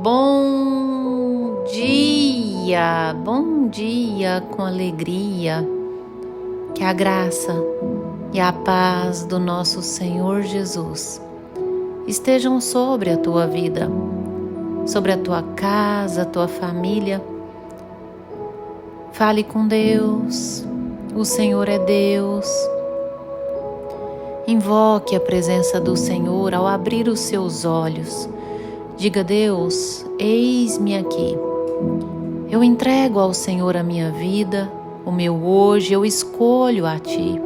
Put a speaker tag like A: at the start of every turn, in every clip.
A: Bom dia com alegria, que a graça e a paz do nosso Senhor Jesus estejam sobre a tua vida, sobre a tua casa, a tua família. Fale com Deus, o Senhor é Deus. Invoque a presença do Senhor ao abrir os seus olhos. Diga: Deus, eis-me aqui. Eu entrego ao Senhor a minha vida, o meu hoje, eu escolho a Ti.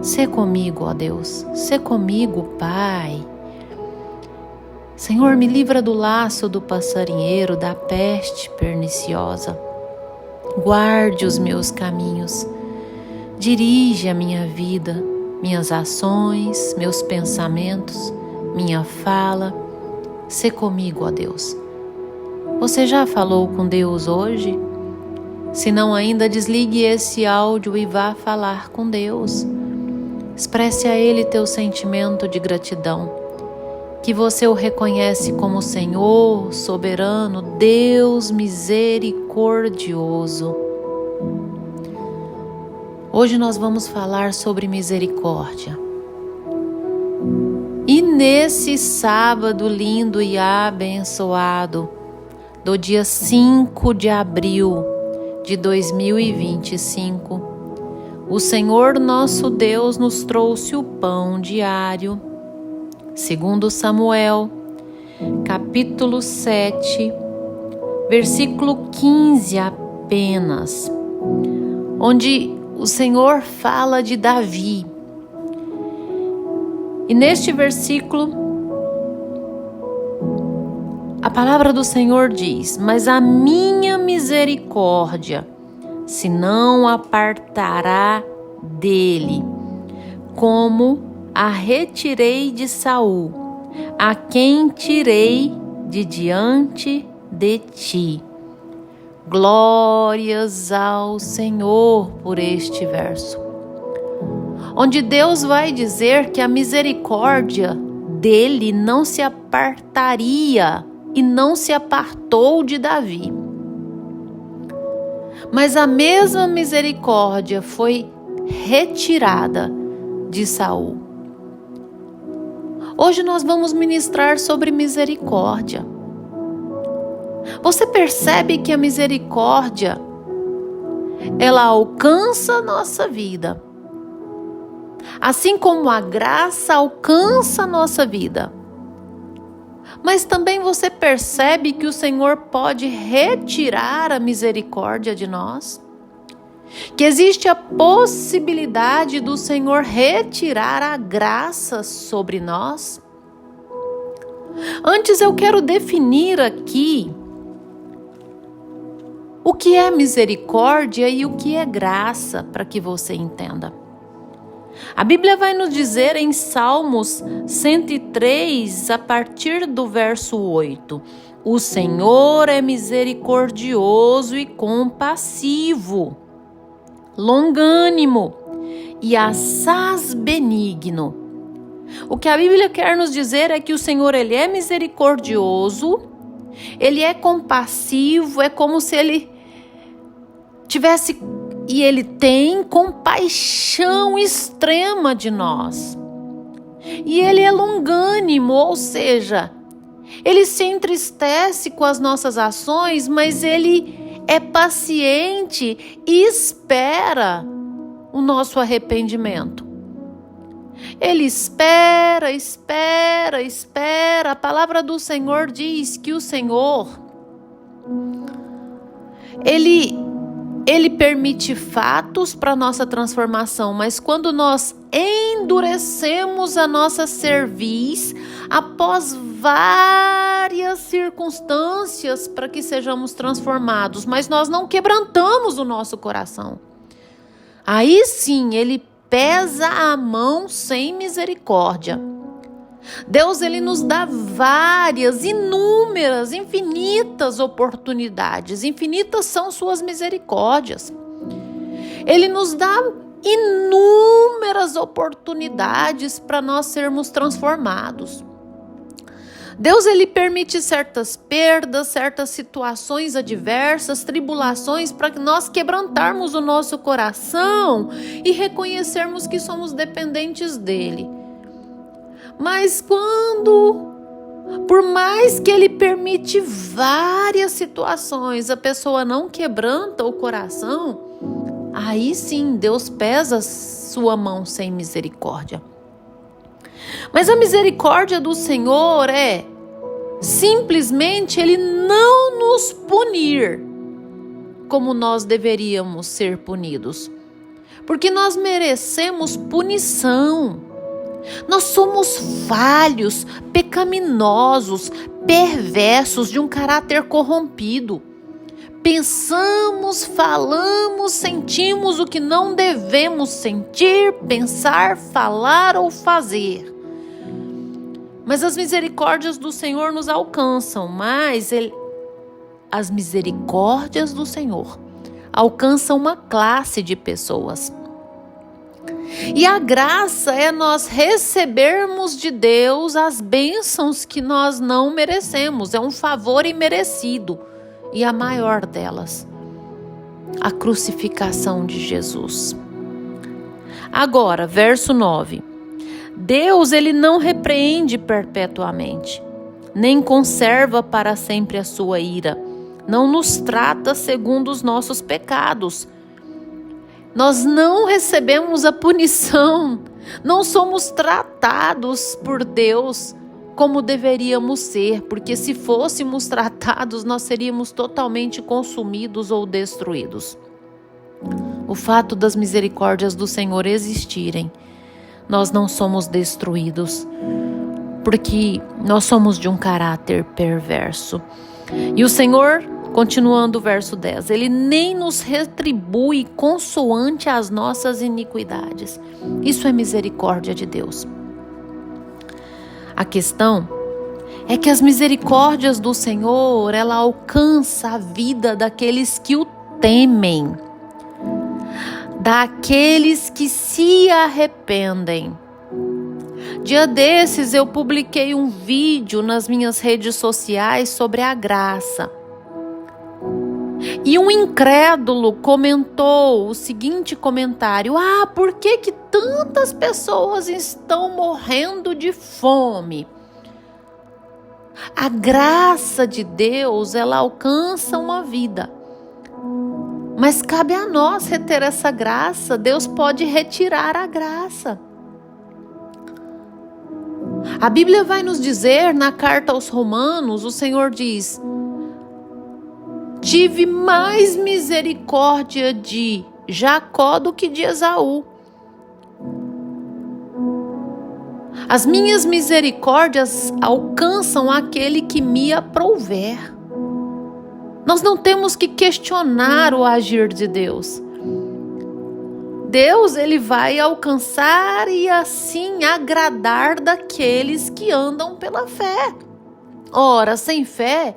A: Sê comigo, ó Deus, sê comigo, Pai. Senhor, me livra do laço do passarinheiro, da peste perniciosa. Guarde os meus caminhos, dirige a minha vida, minhas ações, meus pensamentos, minha fala. Sê comigo, ó Deus. Você já falou com Deus hoje? Se não ainda, desligue esse áudio e vá falar com Deus. Expresse a Ele teu sentimento de gratidão, que você o reconhece como Senhor, soberano, Deus misericordioso. Hoje nós vamos falar sobre misericórdia. E nesse sábado lindo e abençoado, do dia 5 de abril de 2025, o Senhor nosso Deus nos trouxe o pão diário, segundo Samuel, capítulo 7, versículo 15 apenas, onde o Senhor fala de Davi. E neste versículo, a palavra do Senhor diz: mas a minha misericórdia se não apartará dele, como a retirei de Saul, a quem tirei de diante de ti. Glórias ao Senhor por este verso, onde Deus vai dizer que a misericórdia dele não se apartaria e não se apartou de Davi. Mas a mesma misericórdia foi retirada de Saul. Hoje nós vamos ministrar sobre misericórdia. Você percebe que a misericórdia, ela alcança a nossa vida, assim como a graça alcança a nossa vida. Mas também você percebe que o Senhor pode retirar a misericórdia de nós? Que existe a possibilidade do Senhor retirar a graça sobre nós? Antes eu quero definir aqui o que é misericórdia e o que é graça, para que você entenda. A Bíblia vai nos dizer em Salmos 103, a partir do verso 8: o Senhor é misericordioso e compassivo, longânimo e assaz benigno. O que a Bíblia quer nos dizer é que o Senhor, Ele é misericordioso, Ele é compassivo, é como se Ele tivesse... E Ele tem compaixão extrema de nós. E Ele é longânimo, ou seja, Ele se entristece com as nossas ações, mas Ele é paciente e espera o nosso arrependimento. Ele espera. A palavra do Senhor diz que o Senhor, Ele permite fatos para nossa transformação, mas quando nós endurecemos a nossa cerviz, após várias circunstâncias para que sejamos transformados, mas nós não quebrantamos o nosso coração, aí sim Ele pesa a mão sem misericórdia. Deus, Ele nos dá várias, inúmeras, infinitas oportunidades. Infinitas são suas misericórdias. Ele nos dá inúmeras oportunidades para nós sermos transformados. Deus, ele permite certas perdas, certas situações adversas, tribulações, para que nós quebrantarmos o nosso coração e reconhecermos que somos dependentes dele. Mas por mais que ele permite várias situações, a pessoa não quebranta o coração, aí sim Deus pesa sua mão sem misericórdia. Mas a misericórdia do Senhor é simplesmente ele não nos punir como nós deveríamos ser punidos, porque nós merecemos punição. Nós somos falhos, pecaminosos, perversos, de um caráter corrompido. Pensamos, falamos, sentimos o que não devemos sentir, pensar, falar ou fazer. Mas as misericórdias do Senhor nos alcançam, as misericórdias do Senhor alcançam uma classe de pessoas. E a graça é nós recebermos de Deus as bênçãos que nós não merecemos. É um favor imerecido. E a maior delas, a crucificação de Jesus. Agora, verso 9. Deus, ele não repreende perpetuamente, nem conserva para sempre a sua ira. Não nos trata segundo os nossos pecados. Nós não recebemos a punição, não somos tratados por Deus como deveríamos ser, porque se fôssemos tratados, nós seríamos totalmente consumidos ou destruídos. O fato das misericórdias do Senhor existirem, nós não somos destruídos, porque nós somos de um caráter perverso. E o Senhor, continuando o verso 10, ele nem nos retribui consoante as nossas iniquidades. Isso é misericórdia de Deus. A questão é que as misericórdias do Senhor, ela alcança a vida daqueles que o temem, daqueles que se arrependem. Dia desses eu publiquei um vídeo nas minhas redes sociais sobre a graça. E um incrédulo comentou o seguinte comentário: por que tantas pessoas estão morrendo de fome? A graça de Deus, ela alcança uma vida. Mas cabe a nós reter essa graça. Deus pode retirar a graça. A Bíblia vai nos dizer, na carta aos Romanos, o Senhor diz: tive mais misericórdia de Jacó do que de Esaú. As minhas misericórdias alcançam aquele que me aprouver. Nós não temos que questionar o agir de Deus. Deus, ele vai alcançar e assim agradar daqueles que andam pela fé. Ora, sem fé,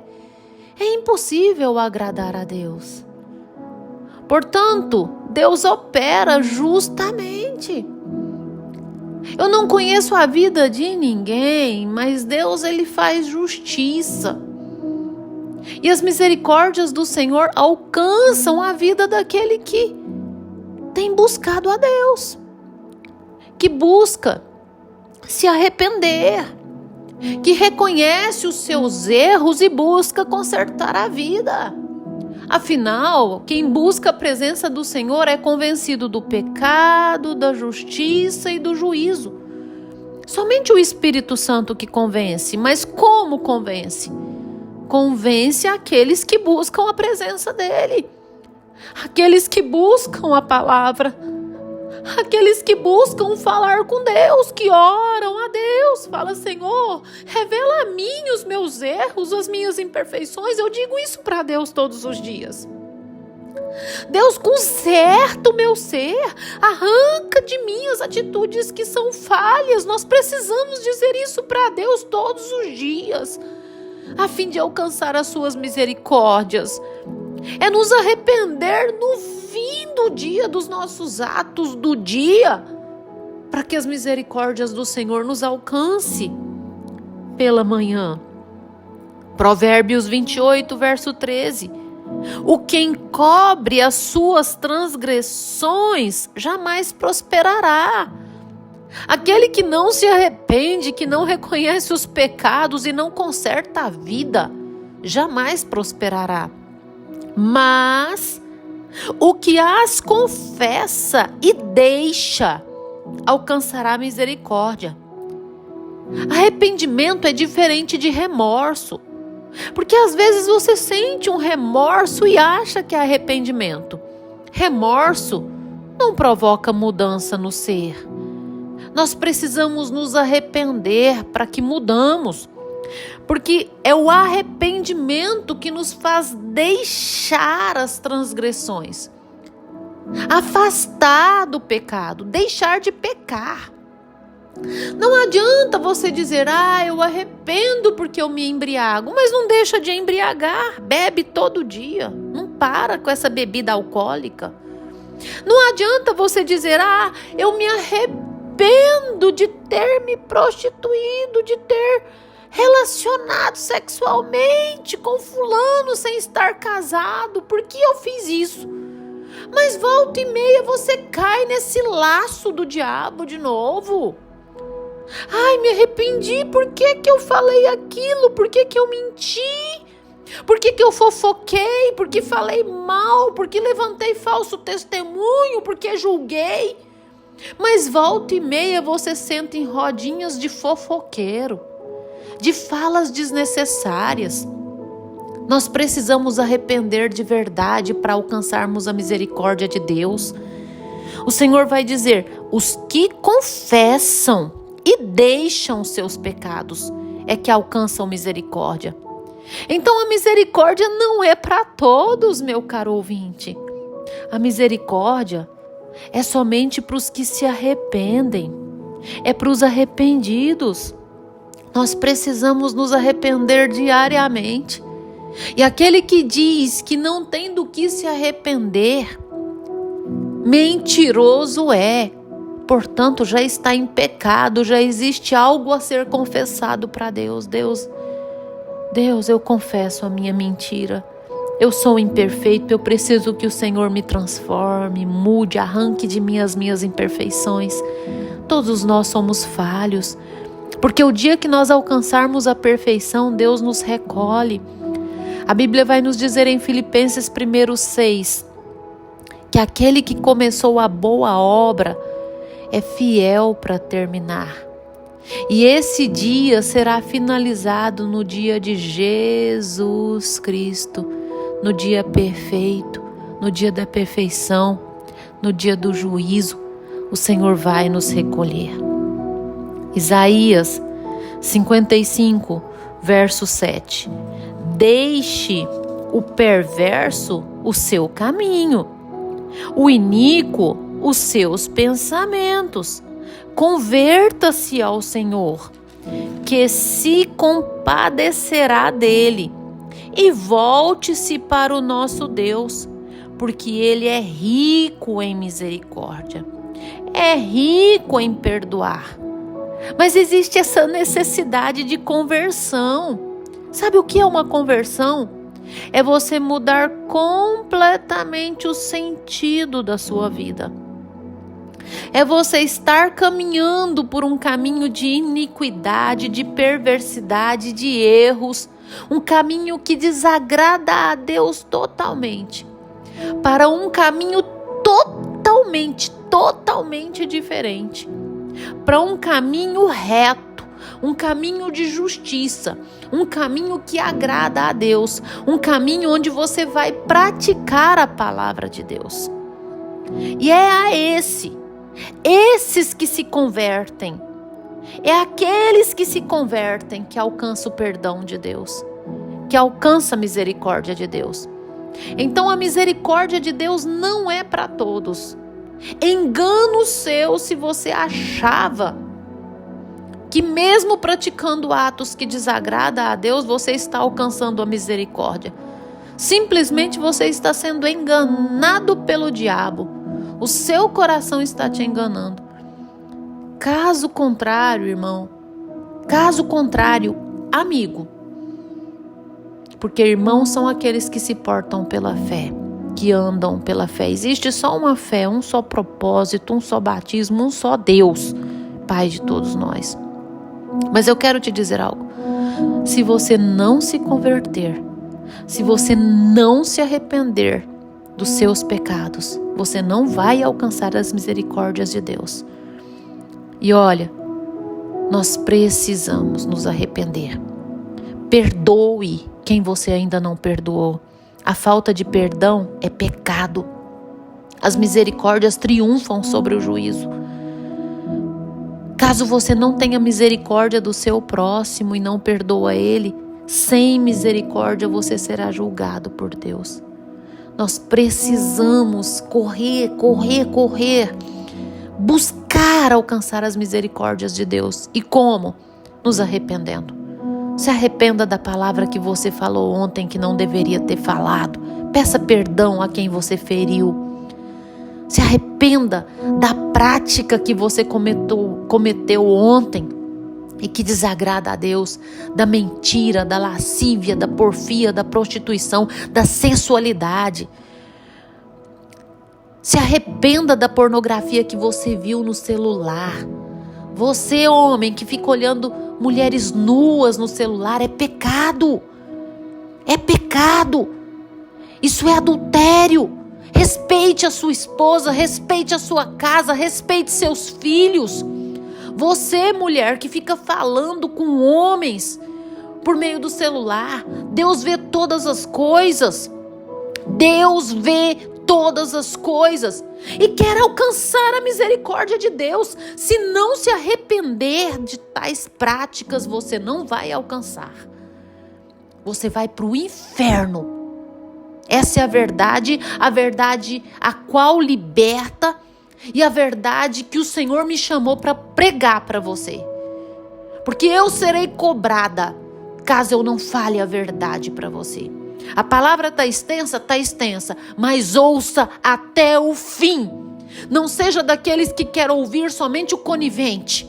A: é impossível agradar a Deus. Portanto, Deus opera justamente. Eu não conheço a vida de ninguém, mas Deus, ele faz justiça. E as misericórdias do Senhor alcançam a vida daquele que tem buscado a Deus, que busca se arrepender, que reconhece os seus erros e busca consertar a vida. Afinal, quem busca a presença do Senhor é convencido do pecado, da justiça e do juízo. Somente o Espírito Santo que convence. Mas como convence? Convence aqueles que buscam a presença dele. Aqueles que buscam a palavra. Aqueles que buscam falar com Deus, que oram a Deus. Fala: Senhor, revela a mim os meus erros, as minhas imperfeições. Eu digo isso para Deus todos os dias. Deus, conserta o meu ser, arranca de mim as atitudes que são falhas. Nós precisamos dizer isso para Deus todos os dias, a fim de alcançar as suas misericórdias. É nos arrepender no fim do dia dos nossos atos do dia, para que as misericórdias do Senhor nos alcance pela manhã. Provérbios 28, verso 13. O que encobre as suas transgressões jamais prosperará. Aquele que não se arrepende, que não reconhece os pecados e não conserta a vida, jamais prosperará. Mas o que as confessa e deixa, alcançará misericórdia. Arrependimento é diferente de remorso. Porque às vezes você sente um remorso e acha que é arrependimento. Remorso não provoca mudança no ser. Nós precisamos nos arrepender para que mudamos. Porque é o arrependimento que nos faz deixar as transgressões. Afastar do pecado, deixar de pecar. Não adianta você dizer, eu arrependo porque eu me embriago, mas não deixa de embriagar, bebe todo dia, não para com essa bebida alcoólica. Não adianta você dizer, eu me arrependo de ter me prostituído, de ter relacionado sexualmente com fulano sem estar casado, por que eu fiz isso? Mas volta e meia você cai nesse laço do diabo de novo. Me arrependi, por que eu falei aquilo? Por que eu menti? Por que eu fofoquei? Por que falei mal? Por que levantei falso testemunho? Por que julguei? Mas volta e meia você senta em rodinhas de fofoqueiro, de falas desnecessárias. Nós precisamos arrepender de verdade para alcançarmos a misericórdia de Deus. O Senhor vai dizer, os que confessam e deixam seus pecados é que alcançam misericórdia. Então a misericórdia não é para todos, meu caro ouvinte. A misericórdia é somente para os que se arrependem. É para os arrependidos. Nós precisamos nos arrepender diariamente. E aquele que diz que não tem do que se arrepender, mentiroso é. Portanto, já está em pecado, já existe algo a ser confessado para Deus. Deus, eu confesso a minha mentira. Eu sou imperfeito, eu preciso que o Senhor me transforme, mude, arranque de mim as minhas imperfeições. Todos nós somos falhos, porque o dia que nós alcançarmos a perfeição, Deus nos recolhe. A Bíblia vai nos dizer em Filipenses 1:6, que aquele que começou a boa obra é fiel para terminar. E esse dia será finalizado no dia de Jesus Cristo, no dia perfeito, no dia da perfeição, no dia do juízo. O Senhor vai nos recolher. Isaías 55, verso 7. Deixe o perverso o seu caminho, o iníquo os seus pensamentos. Converta-se ao Senhor, que se compadecerá dele, e volte-se para o nosso Deus, porque Ele é rico em misericórdia, é rico em perdoar. Mas existe essa necessidade de conversão. Sabe o que é uma conversão? É você mudar completamente o sentido da sua vida. É você estar caminhando por um caminho de iniquidade, de perversidade, de erros, um caminho que desagrada a Deus totalmente, para um caminho totalmente diferente, para um caminho reto, um caminho de justiça, um caminho que agrada a Deus, um caminho onde você vai praticar a palavra de Deus. E é a esses que se convertem, é aqueles que se convertem que alcançam o perdão de Deus, que alcançam a misericórdia de Deus. Então a misericórdia de Deus não é para todos. Engano seu se você achava que mesmo praticando atos que desagradam a Deus, você está alcançando a misericórdia. Simplesmente você está sendo enganado pelo diabo. O seu coração está te enganando. Caso contrário, irmão, caso contrário, amigo, Porque irmãos são aqueles que se portam pela fé, que andam pela fé. Existe só uma fé, um só propósito, um só batismo, um só Deus, Pai de todos nós. Mas eu quero te dizer algo. Se você não se converter, se você não se arrepender dos seus pecados, você não vai alcançar as misericórdias de Deus. E olha, nós precisamos nos arrepender. Perdoe quem você ainda não perdoou. A falta de perdão é pecado. As misericórdias triunfam sobre o juízo. Caso você não tenha misericórdia do seu próximo e não perdoa ele, sem misericórdia você será julgado por Deus. Nós precisamos correr, buscar alcançar as misericórdias de Deus. E como? Nos arrependendo. Se arrependa da palavra que você falou ontem que não deveria ter falado. Peça perdão a quem você feriu. Se arrependa da prática que você cometeu ontem e que desagrada a Deus, da mentira, da lascívia, da porfia, da prostituição, da sensualidade. Se arrependa da pornografia que você viu no celular. Você, homem, que fica olhando mulheres nuas no celular, é pecado. É pecado. Isso é adultério. Respeite a sua esposa, respeite a sua casa, respeite seus filhos. Você, mulher, que fica falando com homens por meio do celular, Deus vê todas as coisas. Deus vê todas as coisas e quer alcançar a misericórdia de Deus. Se não se arrepender de tais práticas, você não vai alcançar. Você vai para o inferno. Essa é a verdade a qual liberta e a verdade que o Senhor me chamou para pregar para você. Porque eu serei cobrada caso eu não fale a verdade para você. A palavra está extensa, mas ouça até o fim. Não seja daqueles que querem ouvir somente o conivente,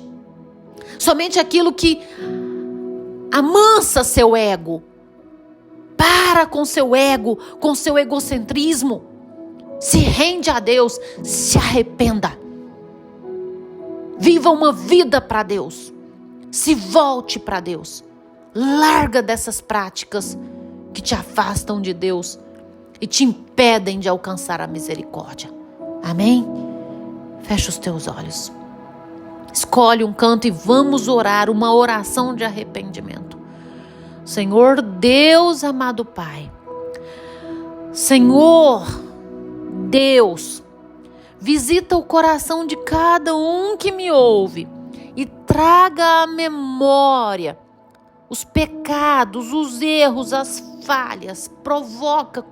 A: somente aquilo que amansa seu ego. Para com seu ego, com seu egocentrismo. Se rende a Deus, se arrependa. Viva uma vida para Deus. Se volte para Deus. Larga dessas práticas que te afastam de Deus e te impedem de alcançar a misericórdia. Amém? Fecha os teus olhos. Escolhe um canto e vamos orar uma oração de arrependimento. Senhor Deus, amado Pai, Senhor Deus, visita o coração de cada um que me ouve e traga à memória os pecados, os erros, as falhas.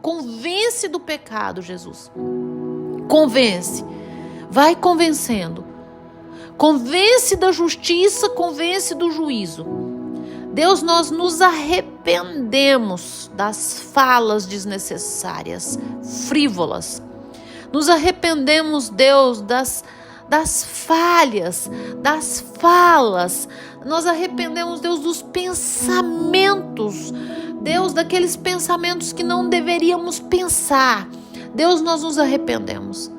A: Convence do pecado, Jesus. Convence, vai convencendo. Convence da justiça, convence do juízo. Deus, nós nos arrependemos das falas desnecessárias, frívolas. Nos arrependemos, Deus, das falhas, das falas. Nós arrependemos, Deus, dos pensamentos. Deus, daqueles pensamentos que não deveríamos pensar. Deus, nós nos arrependemos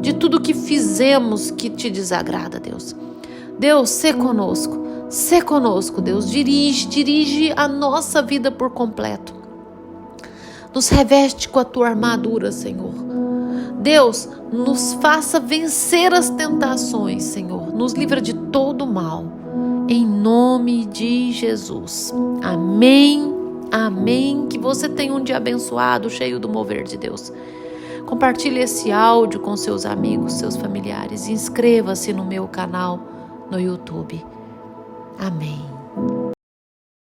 A: de tudo que fizemos que te desagrada, Deus. Deus, sê conosco. Sê conosco, Deus. Dirige a nossa vida por completo. Nos reveste com a tua armadura, Senhor. Deus, nos faça vencer as tentações, Senhor. Nos livra de todo mal. Em nome de Jesus. Amém. Amém. Que você tenha um dia abençoado, cheio do mover de Deus. Compartilhe esse áudio com seus amigos, seus familiares. Inscreva-se no meu canal no YouTube. Amém.